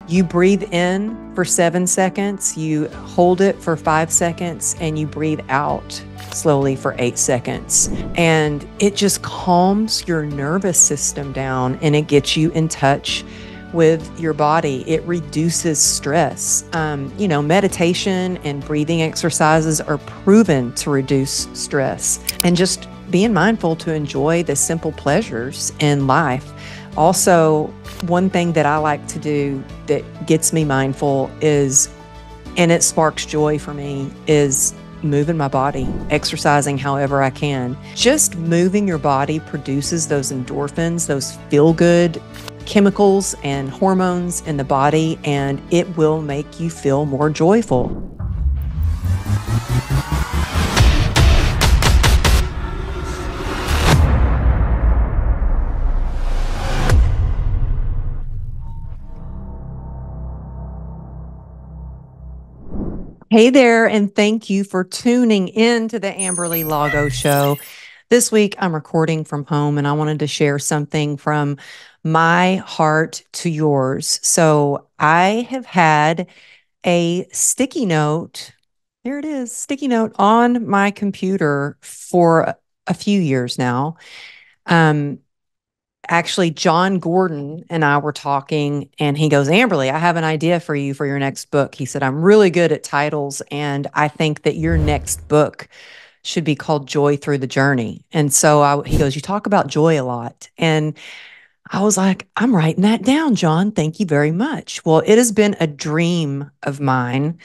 You breathe in for 7 seconds, you hold it for 5 seconds, and you breathe out slowly for 8 seconds. And it just calms your nervous system down and it gets you in touch with your body. It reduces stress. Meditation and breathing exercises are proven to reduce stress. And just being mindful to enjoy the simple pleasures in life. Also, one thing that I like to do that gets me mindful is, and it sparks joy for me, is moving my body, exercising however I can. Just moving your body produces those endorphins, those feel-good chemicals and hormones in the body, and it will make you feel more joyful. Hey there, and thank you for tuning in to the Amberly Lago Show. This week, I'm recording from home, and I wanted to share something from my heart to yours. So I have had a sticky note. There it is, sticky note on my computer for a few years now. Um, Actually, John Gordon and I were talking, and he goes, Amberly, I have an idea for you for your next book. He said, I'm really good at titles, and I think that your next book should be called Joy Through the Journey. And so he goes, you talk about joy a lot. And I was like, I'm writing that down, John. Thank you very much. Well, it has been a dream of mine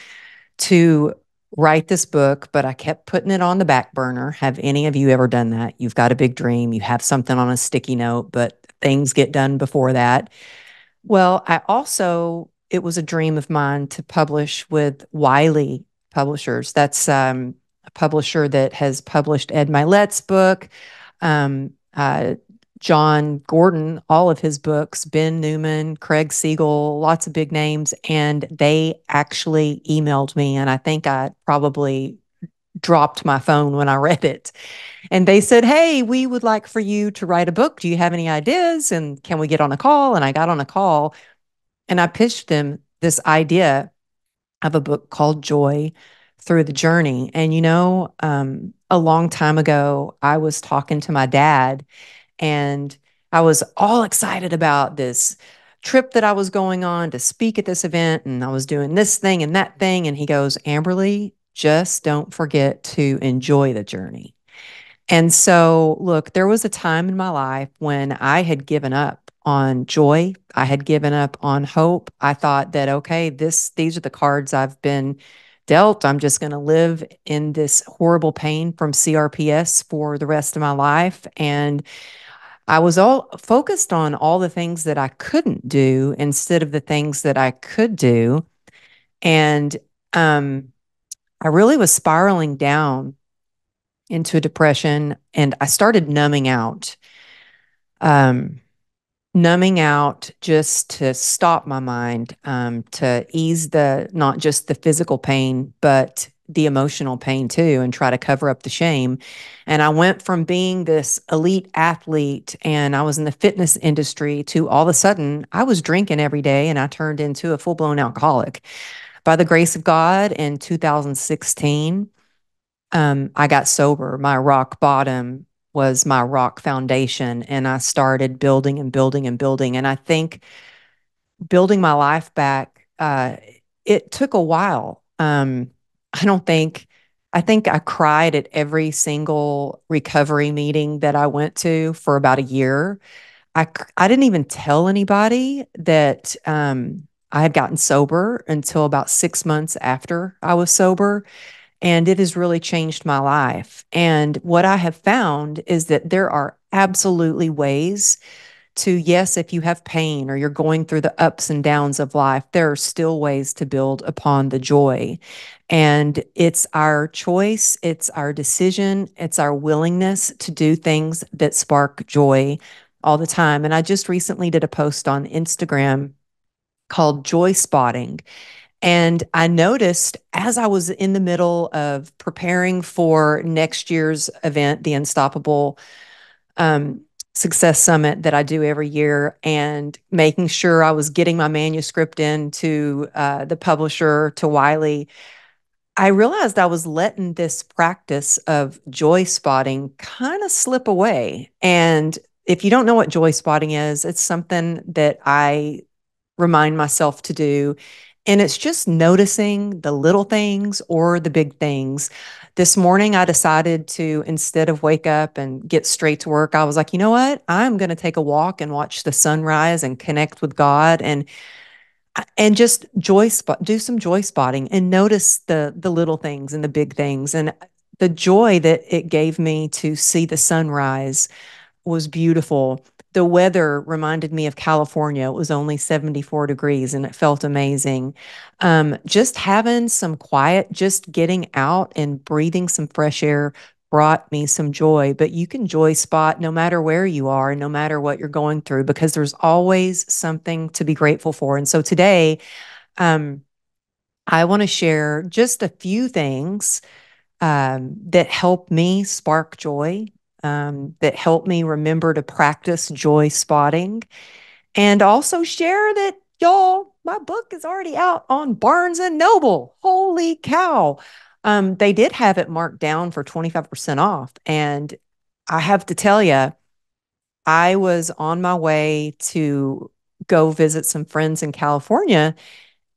to write this book, but I kept putting it on the back burner. Have any of you ever done that? You've got a big dream, you have something on a sticky note, but things get done before that. Well, it was a dream of mine to publish with Wiley Publishers. That's a publisher that has published Ed Milet's book, um, uh, John Gordon, all of his books, Ben Newman, Craig Siegel, lots of big names. And they actually emailed me, and I think I probably dropped my phone when I read it. And they said, hey, we would like for you to write a book. Do you have any ideas? And can we get on a call? And I got on a call and I pitched them this idea of a book called Joy Through the Journey. And, a long time ago, I was talking to my dad, and I was all excited about this trip that I was going on to speak at this event. And I was doing this thing and that thing. And he goes, Amberly, just don't forget to enjoy the journey. And so, look, there was a time in my life when I had given up on joy. I had given up on hope. I thought that, okay, these are the cards I've been dealt. I'm just going to live in this horrible pain from CRPS for the rest of my life. And I was all focused on all the things that I couldn't do instead of the things that I could do. And I really was spiraling down into a depression, and I started um, numbing out just to stop my mind, to ease not just the physical pain, but the emotional pain too, and try to cover up the shame. And I went from being this elite athlete and I was in the fitness industry to all of a sudden I was drinking every day and I turned into a full-blown alcoholic. By the grace of God, in 2016, I got sober. My rock bottom was my rock foundation, and I started building and building and building. And I think building my life back, it took a while. I don't think, I think I cried at every single recovery meeting that I went to for about a year. I didn't even tell anybody that I had gotten sober until about 6 months after I was sober. And it has really changed my life. And what I have found is that there are absolutely ways to, yes, if you have pain or you're going through the ups and downs of life, there are still ways to build upon the joy. And it's our choice, it's our decision, it's our willingness to do things that spark joy all the time. And I just recently did a post on Instagram called Joy Spotting. And I noticed as I was in the middle of preparing for next year's event, the Unstoppable um, Success Summit that I do every year and making sure I was getting my manuscript into the publisher, to Wiley, I realized I was letting this practice of joy spotting kind of slip away. And if you don't know what joy spotting is, it's something that I remind myself to do. And it's just noticing the little things or the big things. This morning, I decided to, instead of wake up and get straight to work, I was like, you know what? I'm going to take a walk and watch the sunrise and connect with God and just do some joy spotting and notice the little things and the big things. And the joy that it gave me to see the sunrise was beautiful. The weather reminded me of California. It was only 74 degrees and it felt amazing. Just having some quiet, just getting out and breathing some fresh air brought me some joy. But you can joy spot no matter where you are and no matter what you're going through, because there's always something to be grateful for. And so today, um, I want to share just a few things that help me spark joy, that help me remember to practice joy spotting, and also share that, y'all, my book is already out on Barnes and Noble. Holy cow. They did have it marked down for 25% off. And I have to tell you, I was on my way to go visit some friends in California,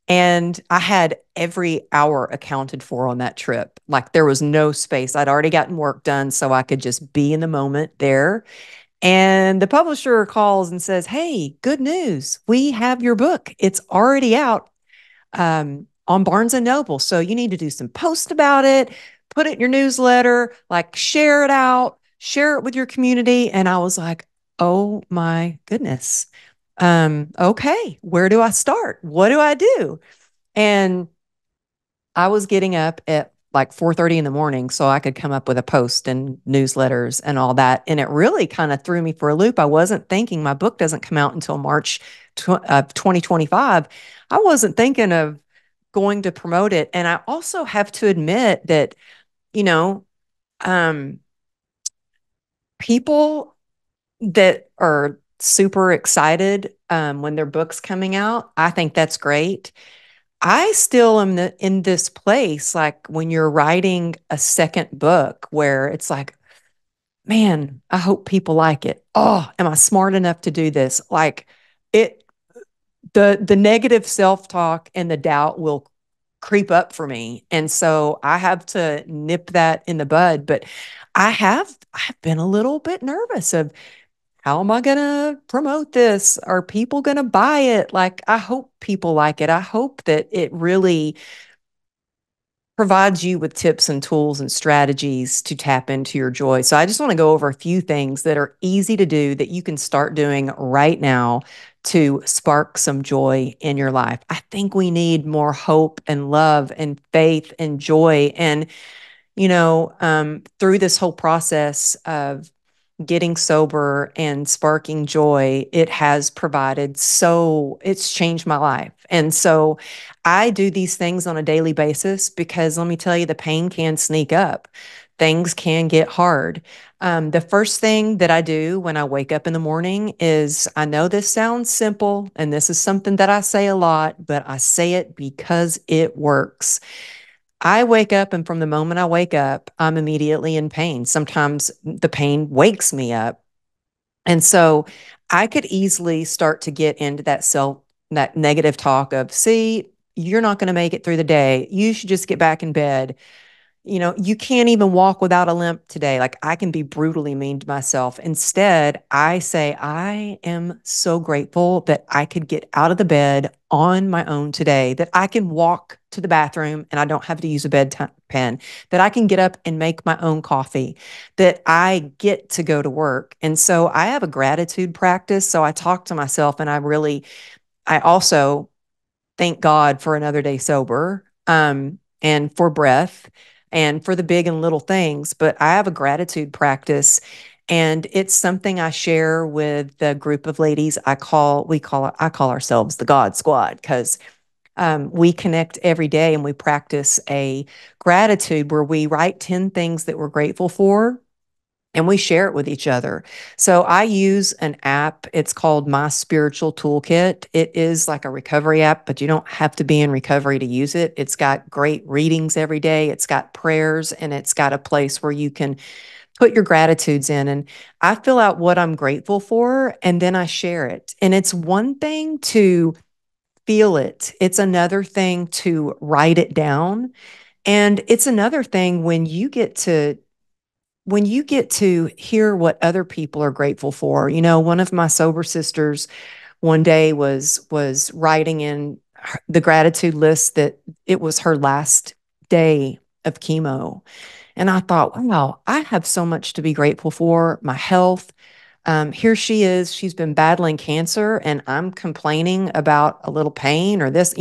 and I had every hour accounted for on that trip. Like there was no space. I'd already gotten work done, so I could just be in the moment there. And the publisher calls and says, "Hey, good news. We have your book. It's already out on Barnes and Noble. So you need to do some post about it, put it in your newsletter, like share it out, share it with your community." And I was like, oh my goodness. Okay, where do I start? What do I do? And I was getting up at like 4:30 in the morning so I could come up with a post and newsletters and all that. And it really kind of threw me for a loop. I wasn't thinking my book doesn't come out until March of 2025. I wasn't thinking of going to promote it. And I also have to admit that, you know, um, people that are super excited when their book's coming out, I think that's great. I still am in this place, like when you're writing a second book where it's like, man, I hope people like it. Oh, am I smart enough to do this? Like it, the negative self-talk and the doubt will creep up for me. And so I have to nip that in the bud. But I've been a little bit nervous of, how am I going to promote this? Are people going to buy it? Like, I hope people like it. I hope that it really provides you with tips and tools and strategies to tap into your joy. So I just want to go over a few things that are easy to do that you can start doing right now to spark some joy in your life. I think we need more hope and love and faith and joy. And, through this whole process of getting sober and sparking joy, it's changed my life. And so I do these things on a daily basis because let me tell you, the pain can sneak up. Things can get hard. The first thing that I do when I wake up in the morning is, I know this sounds simple and this is something that I say a lot, but I say it because it works. I wake up, and from the moment I wake up, I'm immediately in pain. Sometimes the pain wakes me up. And so I could easily start to get into that negative talk of, see, you're not going to make it through the day. You should just get back in bed. You can't even walk without a limp today. Like, I can be brutally mean to myself. Instead, I say, I am so grateful that I could get out of the bed on my own today, that I can walk to the bathroom and I don't have to use a bedpan, that I can get up and make my own coffee, that I get to go to work. And so I have a gratitude practice. So I talk to myself, and I also thank God for another day sober, and for breath and for the big and little things. But I have a gratitude practice, and it's something I share with the group of ladies. I call ourselves the God Squad, because we connect every day and we practice a gratitude where we write 10 things that we're grateful for. and we share it with each other. So I use an app. It's called My Spiritual Toolkit. It is like a recovery app, but you don't have to be in recovery to use it. It's got great readings every day. It's got prayers, and it's got a place where you can put your gratitudes in. And I fill out what I'm grateful for, and then I share it. And it's one thing to feel it. It's another thing to write it down. And it's another thing when you get to hear what other people are grateful for. One of my sober sisters one day was writing in the gratitude list that it was her last day of chemo. And I thought, wow, I have so much to be grateful for. My health. Here she is. She's been battling cancer, and I'm complaining about a little pain or this.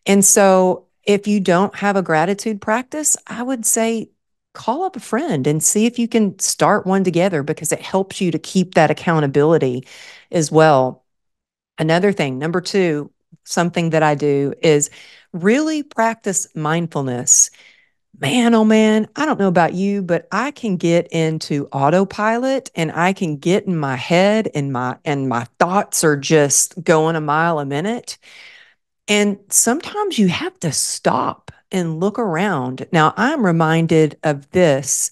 And so, if you don't have a gratitude practice, I would say call up a friend and see if you can start one together, because it helps you to keep that accountability as well. Another thing, number two, something that I do is really practice mindfulness. Man, oh man, I don't know about you, but I can get into autopilot, and I can get in my head, and my thoughts are just going a mile a minute. And sometimes you have to stop and look around. Now, I'm reminded of this,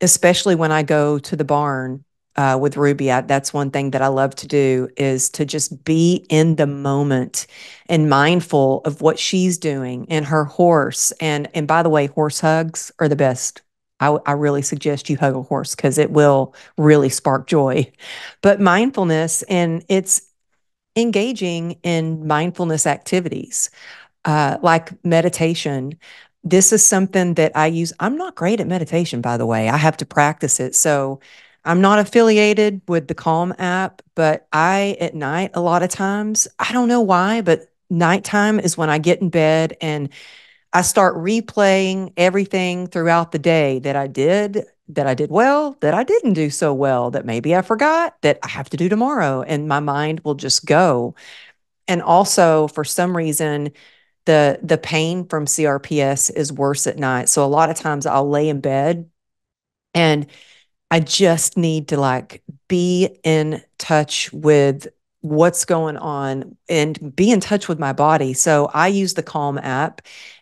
especially when I go to the barn with Ruby. That's one thing that I love to do, is to just be in the moment and mindful of what she's doing and her horse. And by the way, horse hugs are the best. I really suggest you hug a horse, because it will really spark joy. But mindfulness, and it's engaging in mindfulness activities like meditation. This is something that I use. I'm not great at meditation, by the way. I have to practice it. So I'm not affiliated with the Calm app, but at night, a lot of times, I don't know why, but nighttime is when I get in bed and I start replaying everything throughout the day that I did well, that I didn't do so well, that maybe I forgot that I have to do tomorrow. And my mind will just go. And also, for some reason, the pain from CRPS is worse at night. So a lot of times I'll lay in bed, and I just need to like be in touch with what's going on and be in touch with my body. So I use the Calm app,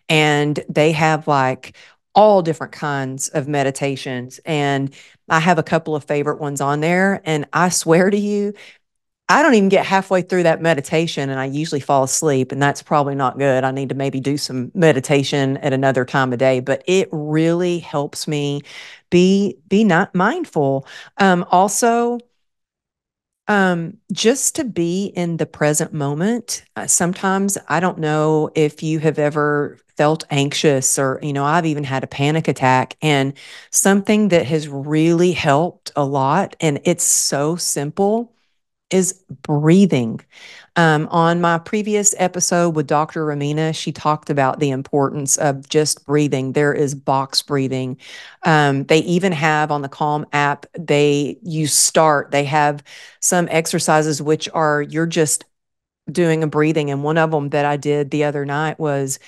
and they have like all different kinds of meditations. And I have a couple of favorite ones on there. And I swear to you, I don't even get halfway through that meditation, and I usually fall asleep, and that's probably not good. I need to maybe do some meditation at another time of day, but it really helps me be not mindful. Also, just to be in the present moment. Sometimes I don't know if you have ever felt anxious, or I've even had a panic attack, and something that has really helped a lot, and it's so simple, is breathing. On my previous episode with Dr. Ramina, she talked about the importance of just breathing. There is box breathing. They even have on the Calm app, they have some exercises which are you're just doing a breathing. And one of them that I did the other night was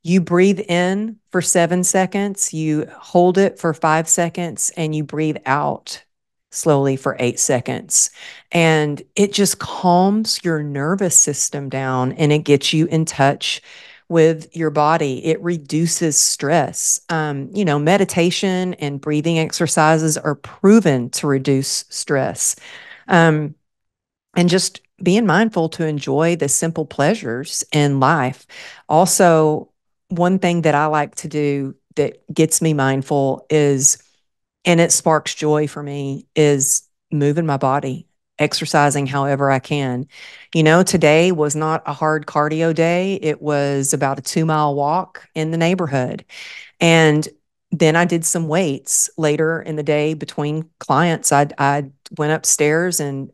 you breathe in for 7 seconds, you hold it for 5 seconds, and you breathe out slowly for 8 seconds. And it just calms your nervous system down, and it gets you in touch with your body. It reduces stress. Meditation and breathing exercises are proven to reduce stress. Um, and just being mindful to enjoy the simple pleasures in life. Also, one thing that I like to do that gets me mindful is, and it sparks joy for me, is moving my body, exercising however I can. Today was not a hard cardio day. It was about a 2-mile walk in the neighborhood. And then I did some weights later in the day between clients. I went upstairs and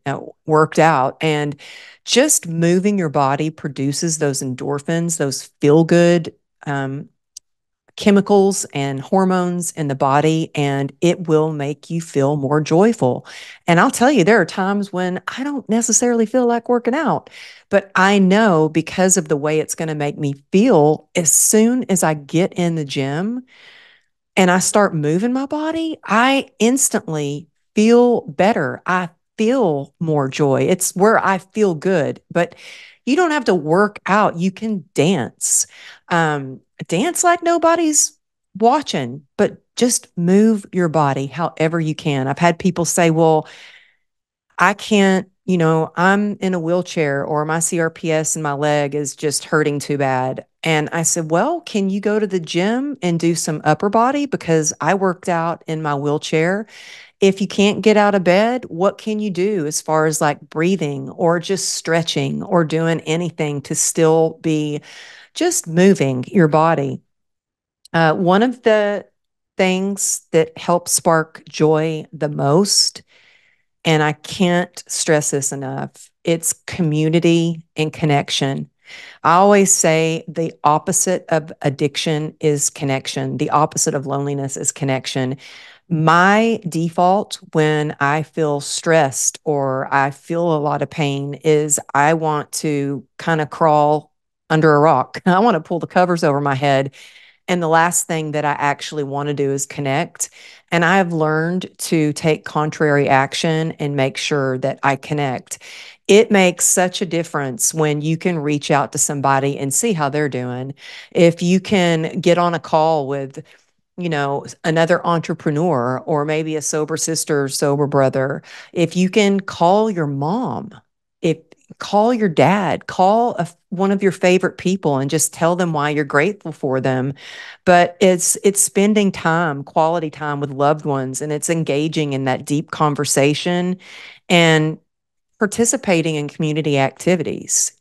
worked out. And just moving your body produces those endorphins, those feel good chemicals and hormones in the body, and it will make you feel more joyful. And I'll tell you, there are times when I don't necessarily feel like working out, but I know because of the way it's going to make me feel, as soon as I get in the gym, and I start moving my body, I instantly feel better. I feel more joy. It's where I feel good, but you don't have to work out. You can dance. Dance like nobody's watching, but just move your body however you can. I've had people say, well, I can't, I'm in a wheelchair or my CRPS and my leg is just hurting too bad. And I said, well, can you go to the gym and do some upper body? Because I worked out in my wheelchair. If you can't get out of bed, what can you do as far as like breathing or just stretching or doing anything to still be just moving your body? One of the things that helps spark joy the most, and I can't stress this enough, it's community and connection. I always say the opposite of addiction is connection. The opposite of loneliness is connection. My default when I feel stressed or I feel a lot of pain is I want to kind of crawl under a rock. I want to pull the covers over my head, and the last thing that I actually want to do is connect. And I have learned to take contrary action and make sure that I connect. It makes such a difference when you can reach out to somebody and see how they're doing. If you can get on a call with, another entrepreneur or maybe a sober sister, sober brother, if you can call your mom, if call your dad, call one of your favorite people and just tell them why you're grateful for them. But it's spending time, quality time with loved ones, and it's engaging in that deep conversation and participating in community activities.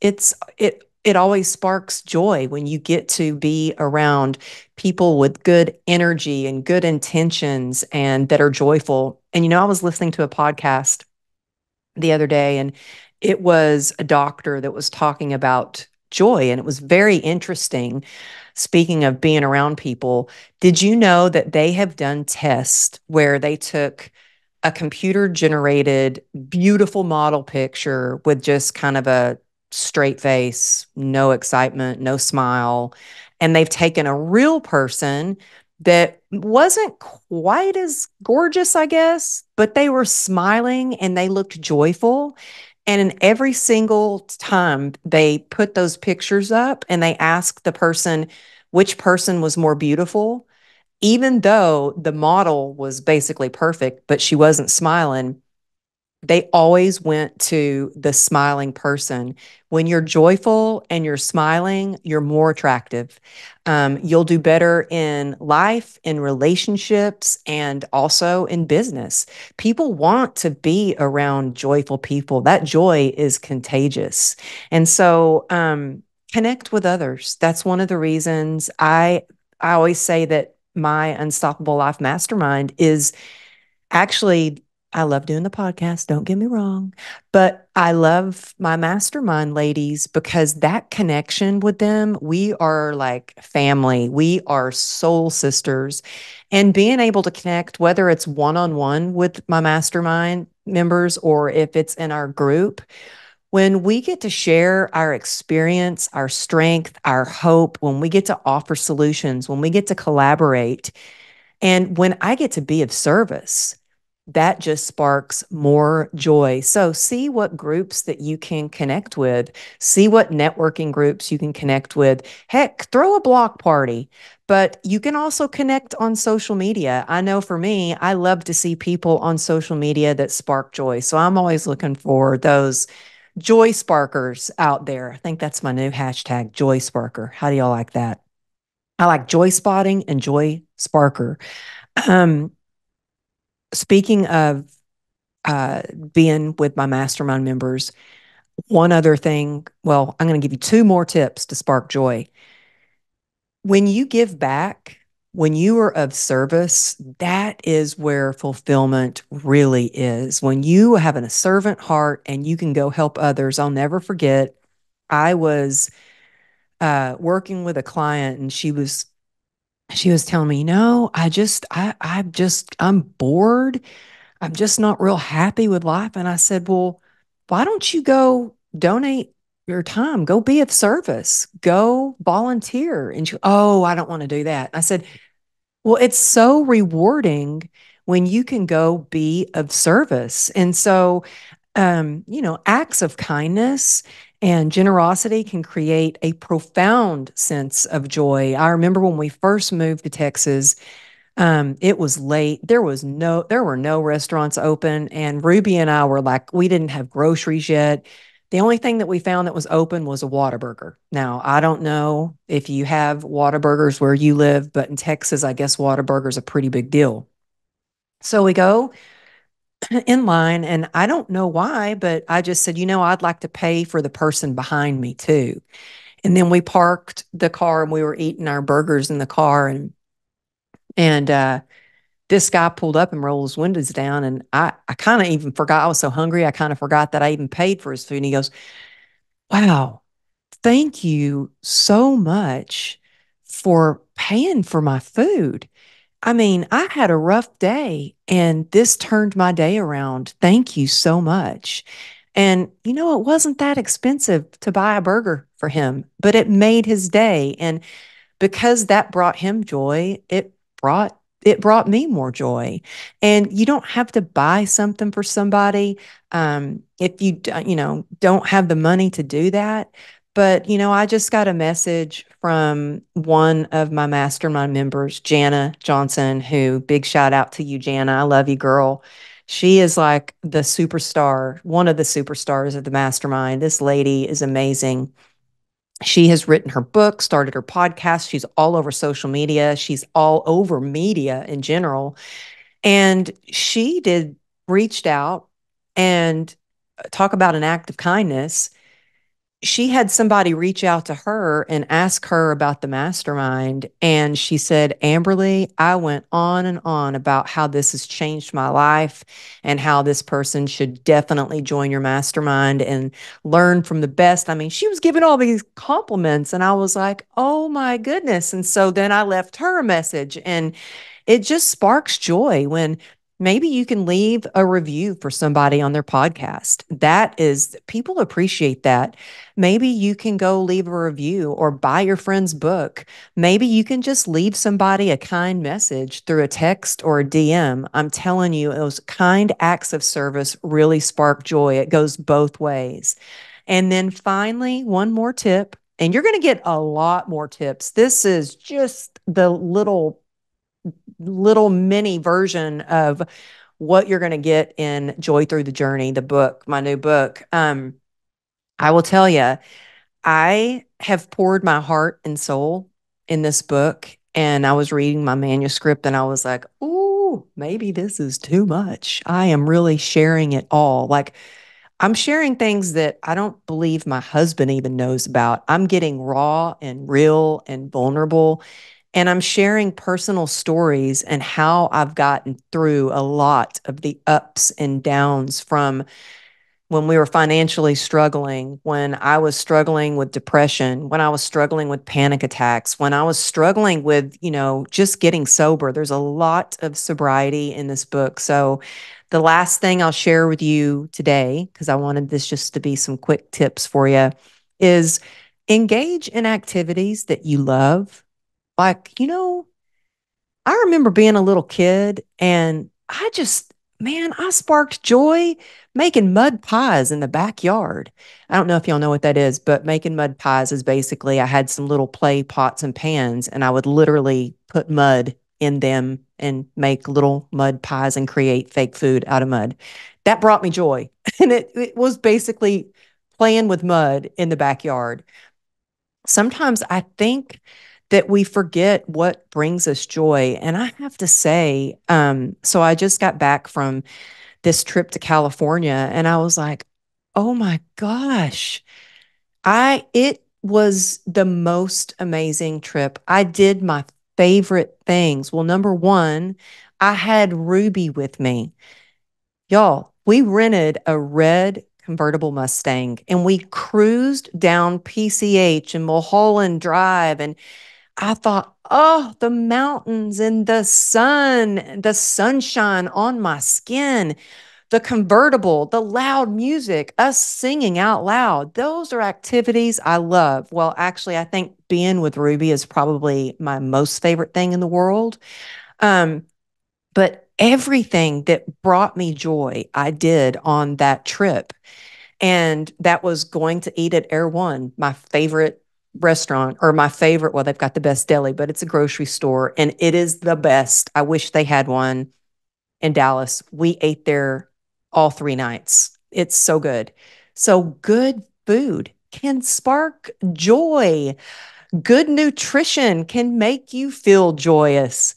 It always sparks joy when you get to be around people with good energy and good intentions and that are joyful. And I was listening to a podcast the other day, and it was a doctor that was talking about joy, and it was very interesting. Speaking of being around people, did you know that they have done tests where they took a computer generated beautiful model picture with just kind of a straight face, no excitement, no smile, and they've taken a real person that wasn't quite as gorgeous, I guess, but they were smiling and they looked joyful. And in every single time they put those pictures up and they asked the person which person was more beautiful, even though the model was basically perfect, but she wasn't smiling, they always went to the smiling person. When you're joyful and you're smiling, you're more attractive. You'll do better in life, in relationships, and also in business. People want to be around joyful people. That joy is contagious. And so, connect with others. That's one of the reasons I always say that my Unstoppable Life Mastermind is actually, I love doing the podcast, don't get me wrong, but I love my mastermind ladies because that connection with them, we are like family. We are soul sisters. And being able to connect, whether it's one on one with my mastermind members or if it's in our group, when we get to share our experience, our strength, our hope, when we get to offer solutions, when we get to collaborate, and when I get to be of service, that just sparks more joy. So, see what groups that you can connect with, see what networking groups you can connect with. Heck, throw a block party, but you can also connect on social media. I know for me, I love to see people on social media that spark joy. So, I'm always looking for those joy sparkers out there. I think that's my new hashtag, joy sparker. How do y'all like that? I like joy spotting and joy sparker. Um, Speaking of being with my mastermind members, one other thing, well, I'm going to give you two more tips to spark joy. When you give back, when you are of service, that is where fulfillment really is. When you have a servant heart and you can go help others, I'll never forget. I was working with a client, and she was telling me, I'm bored. I'm just not real happy with life. And I said, well, why don't you go donate your time? Go be of service. Go volunteer. And she, oh, I don't want to do that. I said, Well, it's so rewarding when you can go be of service. And so, acts of kindness and generosity can create a profound sense of joy. I remember when we first moved to Texas, it was late. There were no restaurants open, and Ruby and I were like, we didn't have groceries yet. The only thing that we found that was open was a Whataburger. Now, I don't know if you have Whataburgers where you live, but in Texas, I guess Whataburger's a pretty big deal. So we go in line, and I don't know why, but I just said, I'd like to pay for the person behind me too. And then we parked the car and we were eating our burgers in the car, and this guy pulled up and rolled his windows down. And I kind of even forgot. I was so hungry. I kind of forgot that I even paid for his food. And he goes, wow, thank you so much for paying for my food. I mean, I had a rough day and this turned my day around. Thank you so much. And, it wasn't that expensive to buy a burger for him, but it made his day. And because that brought him joy, brought it brought me more joy. And you don't have to buy something for somebody if don't have the money to do that. But I just got a message from one of my mastermind members, Jana Johnson, who, big shout out to you, Jana. I love you, girl. She is like the superstar, one of the superstars of the mastermind. This lady is amazing. She has written her book, started her podcast. She's all over social media. She's all over media in general. And she reached out and talk about an act of kindness. She had somebody reach out to her and ask her about the mastermind. And she said, Amberly, I went on and on about how this has changed my life and how this person should definitely join your mastermind and learn from the best. I mean, she was giving all these compliments, and I was like, oh my goodness. And so then I left her a message, and it just sparks joy when maybe you can leave a review for somebody on their podcast. That is, people appreciate that. Maybe you can go leave a review or buy your friend's book. Maybe you can just leave somebody a kind message through a text or a DM. I'm telling you, those kind acts of service really spark joy. It goes both ways. And then finally, one more tip, and you're going to get a lot more tips. This is just the little mini version of what you're going to get in Joy Through the Journey, the book, my new book. I will tell you, I have poured my heart and soul in this book, and I was reading my manuscript and I was like, "Ooh, maybe this is too much." I am really sharing it all. Like, I'm sharing things that I don't believe my husband even knows about. I'm getting raw and real and vulnerable. And I'm sharing personal stories and how I've gotten through a lot of the ups and downs from when we were financially struggling, when I was struggling with depression, when I was struggling with panic attacks, when I was struggling with, just getting sober. There's a lot of sobriety in this book. So the last thing I'll share with you today, because I wanted this just to be some quick tips for you, is engage in activities that you love. Like, I remember being a little kid and man, I sparked joy making mud pies in the backyard. I don't know if y'all know what that is, but making mud pies is basically I had some little play pots and pans, and I would literally put mud in them and make little mud pies and create fake food out of mud. That brought me joy. And it was basically playing with mud in the backyard. Sometimes I think that we forget what brings us joy. And I have to say, so I just got back from this trip to California and I was like, oh my gosh, it was the most amazing trip. I did my favorite things. Well, number one, I had Ruby with me. Y'all, we rented a red convertible Mustang and we cruised down PCH and Mulholland Drive. And I thought, oh, the mountains and the sun, the sunshine on my skin. the convertible, the loud music, us singing out loud. Those are activities I love. Well, actually, I think being with Ruby is probably my most favorite thing in the world. Um, but everything that brought me joy, I did on that trip. And that was going to eat at Air One, my favorite restaurant, or my favorite. Well, they've got the best deli, but it's a grocery store and it is the best. I wish they had one in Dallas. We ate there all 3 nights. It's so good. So good food can spark joy. Good nutrition can make you feel joyous.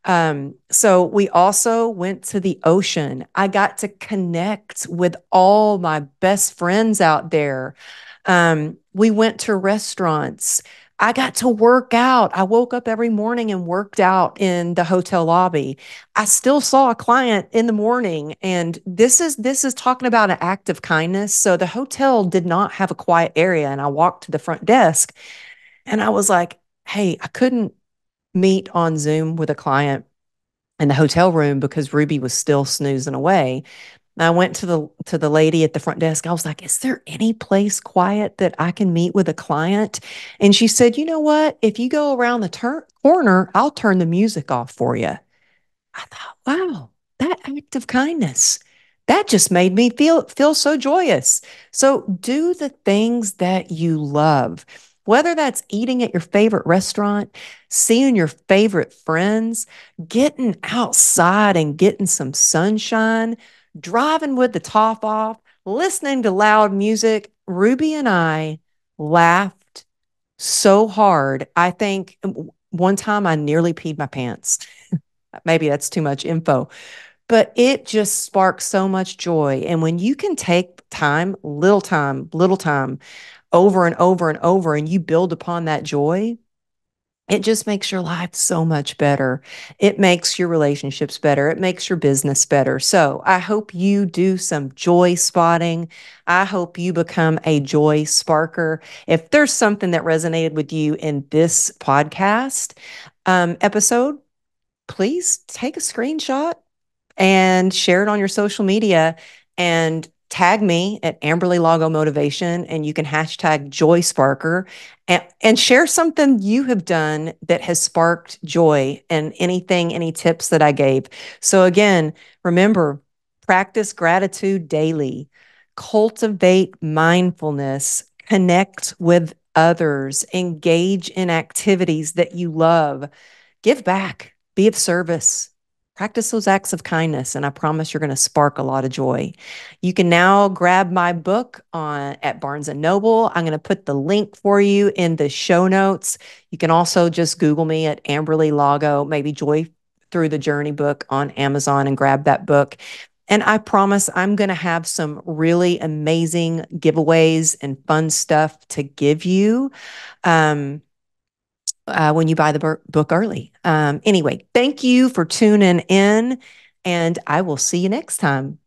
So we also went to the ocean. I got to connect with all my best friends out there. We went to restaurants. I got to work out. I woke up every morning and worked out in the hotel lobby. I still saw a client in the morning, and this is talking about an act of kindness. So the hotel did not have a quiet area, and I walked to the front desk and I was like, hey, I couldn't meet on Zoom with a client in the hotel room because Ruby was still snoozing away. And I went to the lady at the front desk. I was like, is there any place quiet that I can meet with a client? And she said, you know what? If you go around the corner, I'll turn the music off for you. I thought, wow, that act of kindness, that just made me feel so joyous. So do the things that you love, whether that's eating at your favorite restaurant, seeing your favorite friends, getting outside and getting some sunshine, driving with the top off, listening to loud music. Ruby and I laughed so hard. I think one time I nearly peed my pants. Maybe that's too much info, but it just sparks so much joy. And when you can take time, little time, over and over and over, and you build upon that joy, it just makes your life so much better. It makes your relationships better. It makes your business better. So I hope you do some joy spotting. I hope you become a joy sparker. If there's something that resonated with you in this podcast episode, please take a screenshot and share it on your social media and tag me at Amberly Lago Motivation. And you can hashtag Joy Sparker and share something you have done that has sparked joy and any tips that I gave. So again, remember, practice gratitude daily, cultivate mindfulness, connect with others, engage in activities that you love, give back, be of service. Practice those acts of kindness, and I promise you're going to spark a lot of joy. You can now grab my book at Barnes and Noble. I'm going to put the link for you in the show notes. You can also just Google me at Amberly Lago, maybe Joy Through the Journey book on Amazon, and grab that book. And I promise I'm going to have some really amazing giveaways and fun stuff to give you. When you buy the book early. Anyway, thank you for tuning in, and I will see you next time.